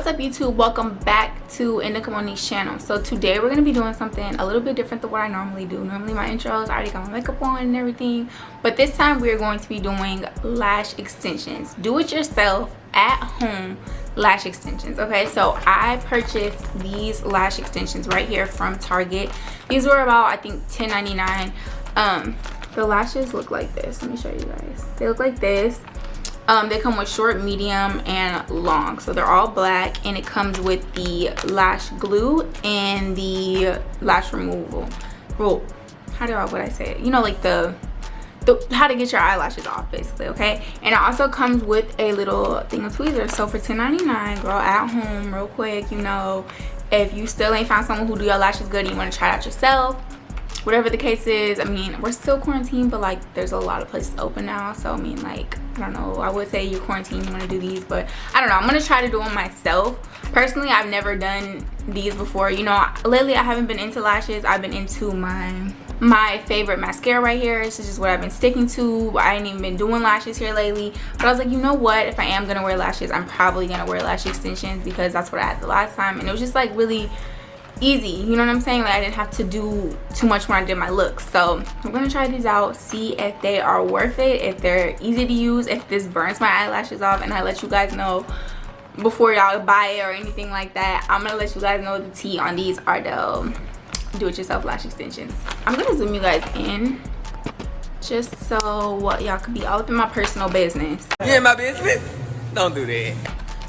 What's up YouTube? Welcome back to Indica Monique's channel. So today we're going to be doing something a little bit different than what I normally do. Normally my intros, I already got my makeup on and everything, but this time we're going to be doing lash extensions. Do it yourself at home lash extensions. Okay, so I purchased these lash extensions right here from Target. These were about, I think, $10.99. The lashes look like this. Let me show you guys. They look like this. They come with short, medium, and long. So they're all black, and it comes with the lash glue and the lash removal. Well, would I say it? You know, like the how to get your eyelashes off, basically. Okay, and it also comes with a little thing of tweezers. So for $10.99, girl, at home, real quick. You know, if you still ain't found someone who do your lashes good and you want to try it out yourself, whatever the case is, I mean, we're still quarantined, but like there's a lot of places open now. So I mean, like, I don't know, I would say you're quarantined, you want to do these, but I don't know, I'm gonna try to do them myself. Personally, I've never done these before. You know, lately I haven't been into lashes. I've been into my favorite mascara right here. This is just what I've been sticking to. I ain't even been doing lashes here lately, but I was like, you know what, if I am gonna wear lashes, I'm probably gonna wear lash extensions because that's what I had the last time, and it was just like really easy, you know what I'm saying? Like I didn't have to do too much when I did my looks. So I'm gonna try these out, see if they are worth it, if they're easy to use, if this burns my eyelashes off, and I let you guys know before y'all buy it or anything like that. I'm gonna let you guys know the tea on these Ardell do-it-yourself lash extensions. I'm gonna zoom you guys in just so y'all could be all up in my personal business. You in my business? Don't do that.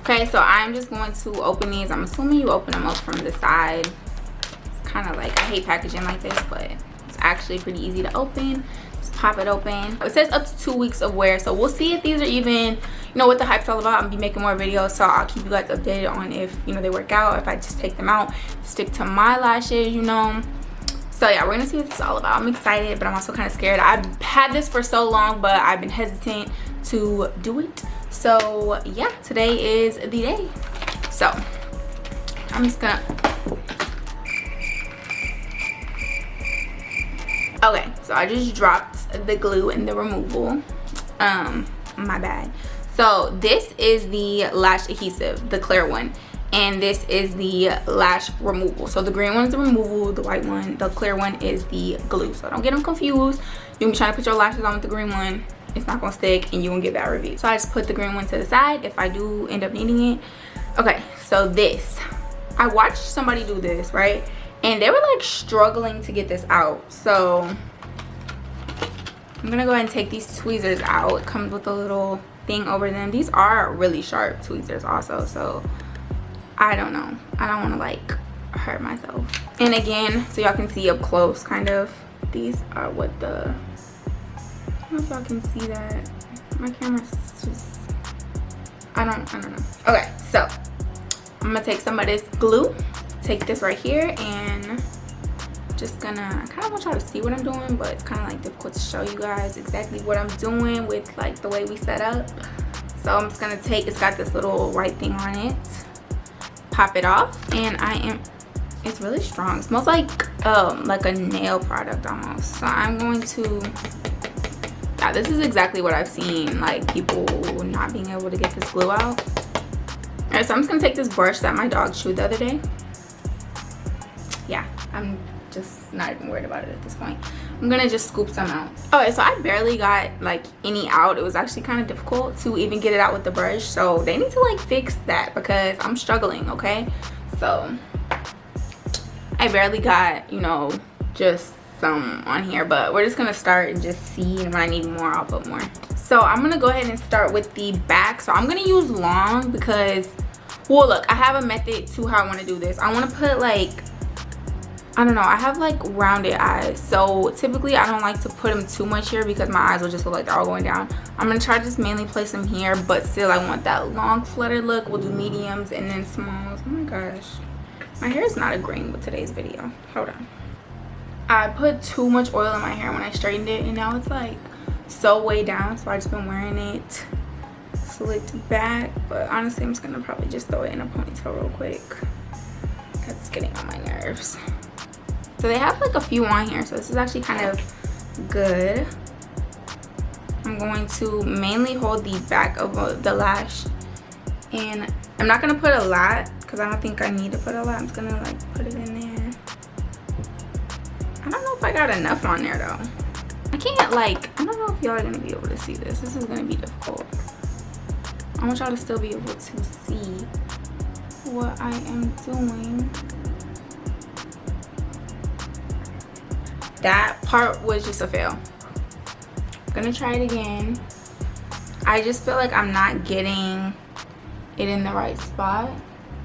Okay, so I'm just going to open these. I'm assuming you open them up from the side. It's kind of like, I hate packaging like this, but it's actually pretty easy to open. Just pop it open. It says up to 2 weeks of wear, so we'll see if these are even, you know, what the hype's all about. I'm gonna be making more videos, so I'll keep you guys updated on if, you know, they work out, if I just take them out, stick to my lashes, you know. So yeah, we're gonna see what this is all about. I'm excited, but I'm also kind of scared. I've had this for so long, but I've been hesitant to do it. So yeah, today is the day. So I'm just gonna, okay, so I just dropped the glue and the removal. My bad. So this is the lash adhesive, the clear one, and this is the lash removal. So the green one is the removal, the white one, the clear one is the glue. So don't get them confused. You can be trying to put your lashes on with the green one, it's not gonna stick and you won't get that review. So I just put the green one to the side if I do end up needing it. Okay, so this, I watched somebody do this, right, and they were like struggling to get this out. So I'm gonna go ahead and take these tweezers out. It comes with a little thing over them. These are really sharp tweezers also, so I don't know, I don't want to like hurt myself. And again, so y'all can see up close kind of, these are what the, I don't know if y'all can see that. My camera's just, I don't know. Okay, so I'm gonna take some of this glue, take this right here, and just gonna, I kind of want y'all to see what I'm doing, but it's kind of like difficult to show you guys exactly what I'm doing with like the way we set up. So I'm just gonna take, it's got this little white thing on it, pop it off, and it's really strong. It smells like a nail product almost. So I'm going to, yeah, this is exactly what I've seen, like people not being able to get this glue out. Alright, so I'm just gonna take this brush that my dog chewed the other day. Yeah, I'm just not even worried about it at this point. I'm gonna just scoop some out. Okay, so I barely got like any out. It was actually kind of difficult to even get it out with the brush, so they need to like fix that because I'm struggling. Okay, so I barely got, you know, just some on here, but we're just gonna start and just see, and when I need more I'll put more. So I'm gonna go ahead and start with the back. So I'm gonna use long because, well, look, I have a method to how I want to do this. I want to put like, I don't know, I have like rounded eyes, so typically I don't like to put them too much here because my eyes will just look like they're all going down. I'm gonna try to just mainly place them here, but still I want that long fluttered look. We'll do mediums and then smalls. Oh my gosh, my hair is not agreeing with today's video. Hold on. I put too much oil in my hair when I straightened it, and now it's like so way down, so I just been wearing it slicked back. But honestly, I'm just gonna probably just throw it in a ponytail real quick because it's getting on my nerves. So they have like a few on here, so this is actually kind of good. I'm going to mainly hold the back of the lash and I'm not gonna put a lot because I don't think I need to put a lot. I'm just gonna like put it in there. I don't know if I got enough on there though. I can't like, I don't know if y'all are gonna be able to see this. This is gonna be difficult. I want y'all to still be able to see what I am doing. That part was just a fail. I'm gonna try it again. I just feel like I'm not getting it in the right spot.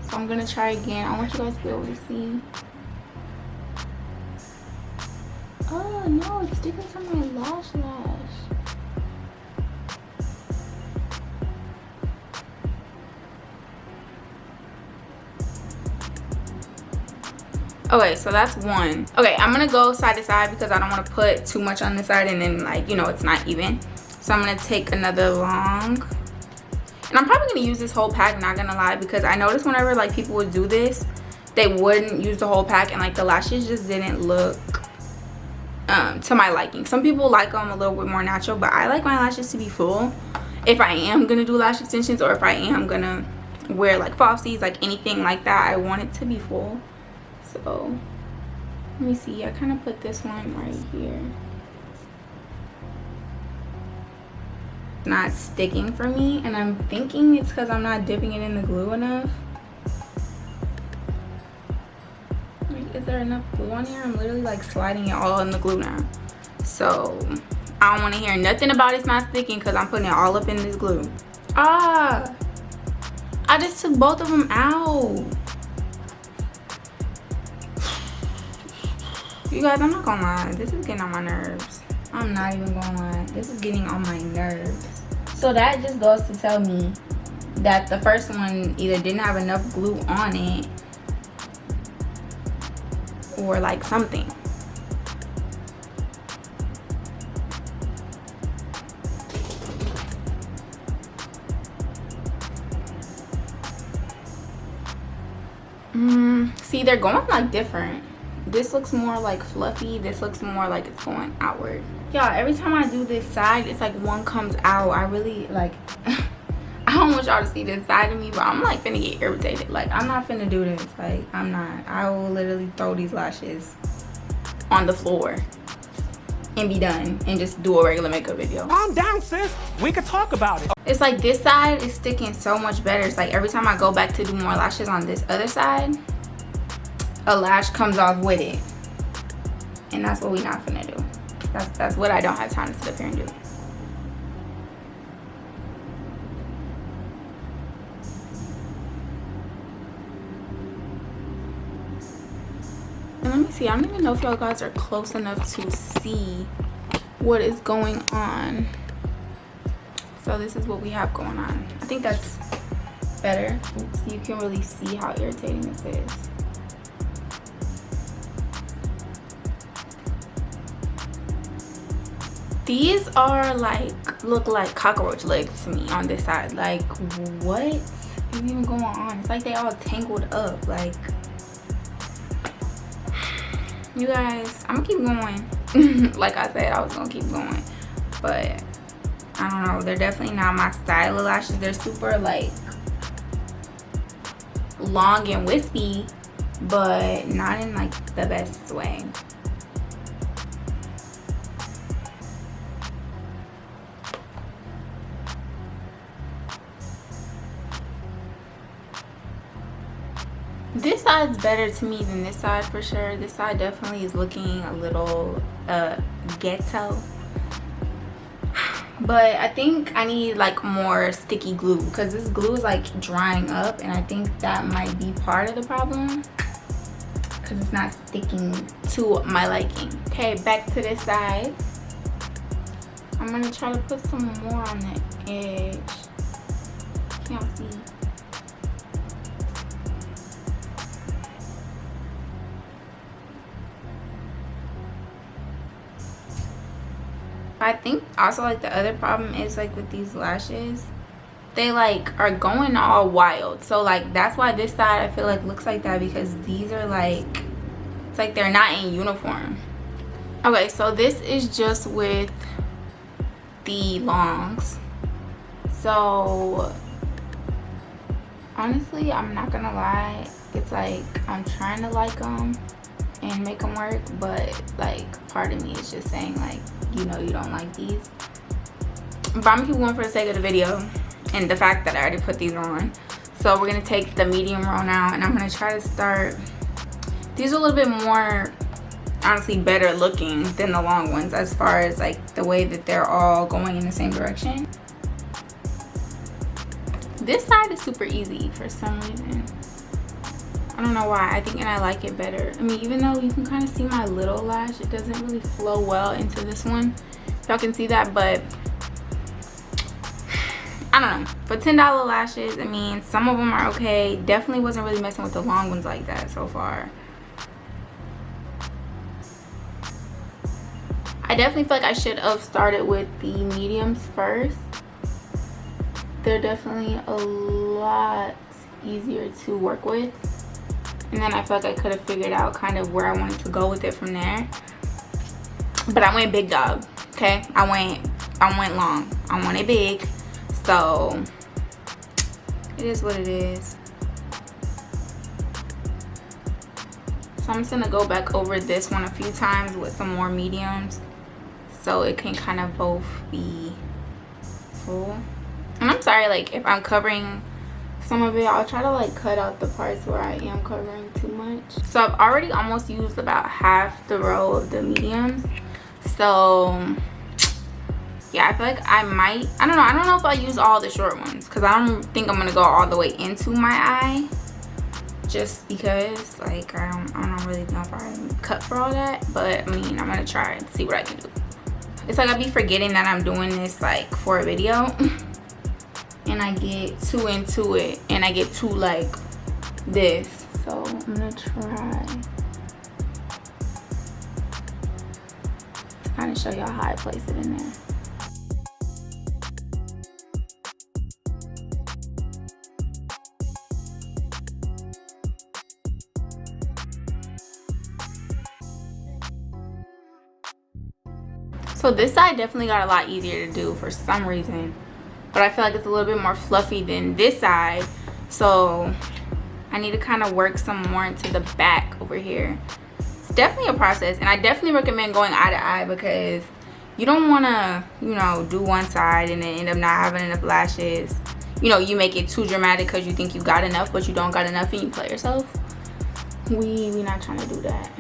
So I'm gonna try again. I want you guys to be able to see. Oh no, it's sticking to my lash. Okay, so that's one. Okay, I'm gonna go side to side because I don't want to put too much on this side and then like, you know, it's not even. So I'm gonna take another long. And I'm probably gonna use this whole pack, not gonna lie, because I noticed whenever like people would do this, they wouldn't use the whole pack and like the lashes just didn't look to my liking. Some people like them a little bit more natural, but I like my lashes to be full if I am gonna do lash extensions, or if I am gonna wear like falsies, like anything like that, I want it to be full. So let me see, I kind of put this one right here. Not sticking for me, and I'm thinking it's because I'm not dipping it in the glue enough. Like, is there enough glue on here? I'm literally like sliding it all in the glue now. So I don't want to hear nothing about it's not sticking because I'm putting it all up in this glue. Ah, I just took both of them out. You guys, I'm not gonna lie, this is getting on my nerves. I'm not even gonna lie, this is getting on my nerves. So that just goes to tell me that the first one either didn't have enough glue on it or like something. See, they're going like different. This looks more like fluffy, this looks more like it's going outward. Yeah, every time I do this side, it's like one comes out. I really like I don't want y'all to see this side of me, but I'm like finna get irritated. Like, I'm not finna do this. Like, I'm not. I will literally throw these lashes on the floor and be done and just do a regular makeup video. Calm down, sis. We could talk about it. It's like this side is sticking so much better. It's like every time I go back to do more lashes on this other side, a lash comes off with it, and that's what we not finna do. That's what I don't have time to sit up here and do. And let me see, I don't even know if y'all guys are close enough to see what is going on. So this is what we have going on. I think that's better. Oops, you can really see how irritating this is. These are like, look like cockroach legs to me on this side. Like, what is even going on? It's like they all tangled up. Like, you guys, I'm gonna keep going. Like I said, I was gonna keep going, but I don't know, they're definitely not my style of lashes. They're super like long and wispy, but not in like the best way. This side's better to me than this side for sure. This side definitely is looking a little ghetto. But I think I need like more sticky glue because this glue is like drying up, and I think that might be part of the problem because it's not sticking to my liking. Okay, back to this side. I'm gonna try to put some more on the edge. Can't see. I think also like the other problem is like with these lashes, they like are going all wild. So like that's why this side I feel like looks like that, because these are like, it's like they're not in uniform. Okay, so this is just with the longs. So honestly, I'm not gonna lie, it's like I'm trying to like them and make them work, but like part of me is just saying like, you know, you don't like these. But I'm gonna keep going for the sake of the video and the fact that I already put these on. So we're gonna take the medium roll now, and I'm gonna try to start. These are a little bit more, honestly, better looking than the long ones as far as like the way that they're all going in the same direction. This side is super easy for some reason. I don't know why. I think, and I like it better. I mean, even though you can kind of see my little lash, it doesn't really flow well into this one. Y'all can see that, but I don't know. For $10 lashes, I mean, some of them are okay. Definitely wasn't really messing with the long ones like that so far. I definitely feel like I should have started with the mediums first. They're definitely a lot easier to work with. And then I feel like I could have figured out kind of where I wanted to go with it from there. But I went big dog, okay? I went long. I want it big. So it is what it is. So I'm just gonna go back over this one a few times with some more mediums, so it can kind of both be full. And I'm sorry, like, if I'm covering some of it, I'll try to like cut out the parts where I am covering too much. So I've already almost used about half the row of the mediums. So yeah, I feel like I might, I don't know if I'll use all the short ones, because I don't think I'm gonna go all the way into my eye, just because like I don't really know if I'm cut for all that. But I mean, I'm gonna try and see what I can do. It's like I be forgetting that I'm doing this like for a video and I get too into it and I get too like this. So I'm gonna try to kind of show y'all how I place it in there. So this side definitely got a lot easier to do for some reason, but I feel like it's a little bit more fluffy than this side. So I need to kind of work some more into the back over here. It's definitely a process, and I definitely recommend going eye to eye, because you don't want to, you know, do one side and then end up not having enough lashes. You know, you make it too dramatic because you think you got enough, but you don't got enough and you play yourself. We not trying to do that.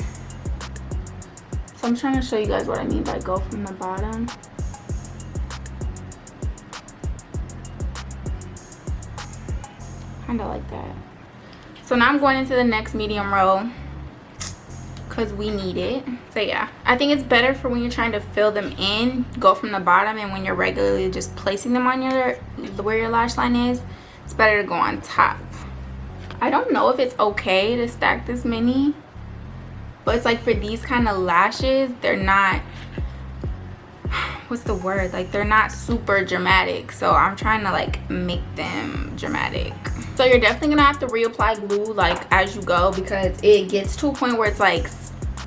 So I'm trying to show you guys what I mean by go from the bottom. Kind of like that. So now I'm going into the next medium row because we need it. So yeah, I think it's better for when you're trying to fill them in, go from the bottom, and when you're regularly just placing them on your, where your lash line is, it's better to go on top. I don't know if it's okay to stack this many, but it's like for these kind of lashes, they're not, what's the word, like they're not super dramatic, so I'm trying to like make them dramatic. So you're definitely gonna have to reapply glue like as you go, because it gets to a point where it's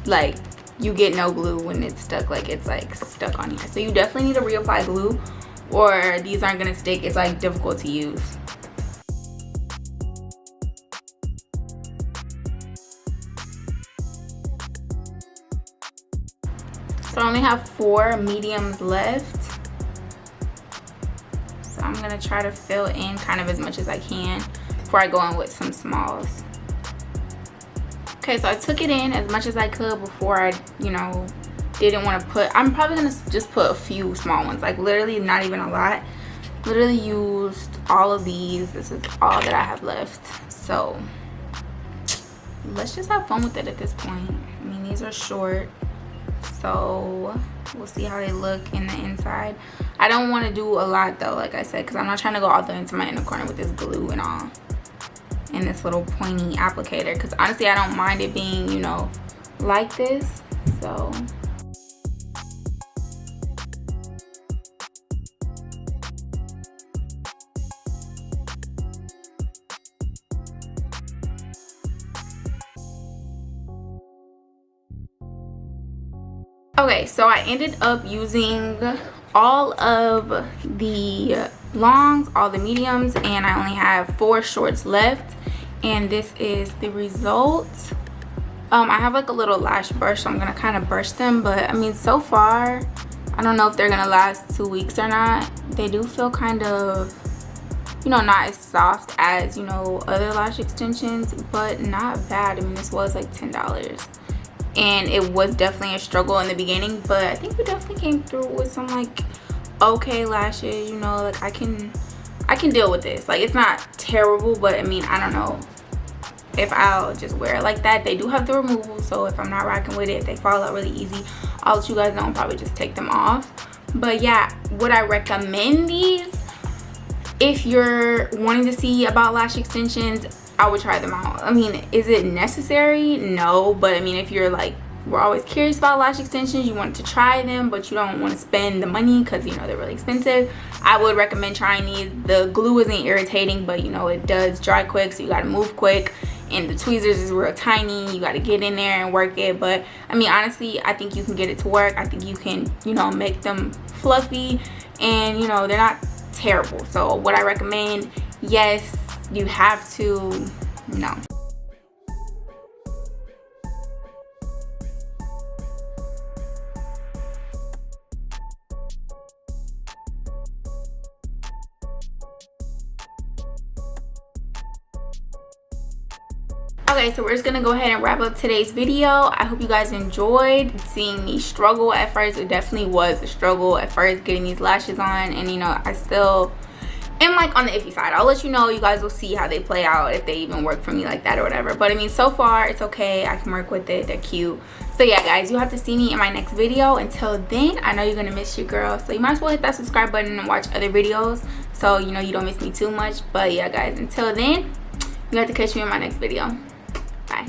like you get no glue when it's stuck, like it's like stuck on here. So you definitely need to reapply glue or these aren't gonna stick. It's like difficult to use. So I only have 4 mediums left. So I'm gonna try to fill in kind of as much as I can before I go in with some smalls. Okay, so I took it in as much as I could before I, you know, didn't want to put, I'm probably gonna just put a few small ones, like literally not even a lot. Literally used all of these. This is all that I have left. So let's just have fun with it at this point. I mean, these are short, so we'll see how they look in the inside. I don't want to do a lot though, like I said, because I'm not trying to go all the way into my inner corner with this glue and all, and this little pointy applicator, because honestly I don't mind it being, you know, like this. So okay, so I ended up using all of the longs, all the mediums, and I only have 4 shorts left. And this is the result. I have like a little lash brush, so I'm gonna kind of brush them, but I mean, so far I don't know if they're gonna last 2 weeks or not. They do feel kind of, you know, not as soft as, you know, other lash extensions, but not bad. I mean, this was like $10, and it was definitely a struggle in the beginning, but I think we definitely came through with some like okay lashes. You know, like I can deal with this. Like, it's not terrible, but I mean, I don't know if I'll just wear it like that. They do have the removal, so if I'm not rocking with it, they fall out really easy. I'll let you guys know and probably just take them off. But yeah, would I recommend these? If you're wanting to see about lash extensions, I would try them out. I mean, is it necessary? No, but I mean, if you're like, we're always curious about lash extensions, you want to try them, but you don't want to spend the money because, you know, they're really expensive, I would recommend trying these. The glue isn't irritating, but you know, it does dry quick, so you got to move quick. And the tweezers is real tiny, you got to get in there and work it. But I mean, honestly, I think you can get it to work. I think you can, you know, make them fluffy, and you know, they're not terrible. So would I recommend? Yes. You have to? No. Okay, so we're just gonna go ahead and wrap up today's video. I hope you guys enjoyed seeing me struggle at first. It definitely was a struggle at first getting these lashes on, and you know, I still am like on the iffy side. I'll let you know. You guys will see how they play out, if they even work for me like that or whatever. But I mean, so far it's okay. I can work with it. They're cute. So yeah, guys, you have to see me in my next video. Until then, I know you're gonna miss your girl, so you might as well hit that subscribe button and watch other videos, so you know you don't miss me too much. But yeah, guys, until then, you have to catch me in my next video. Bye.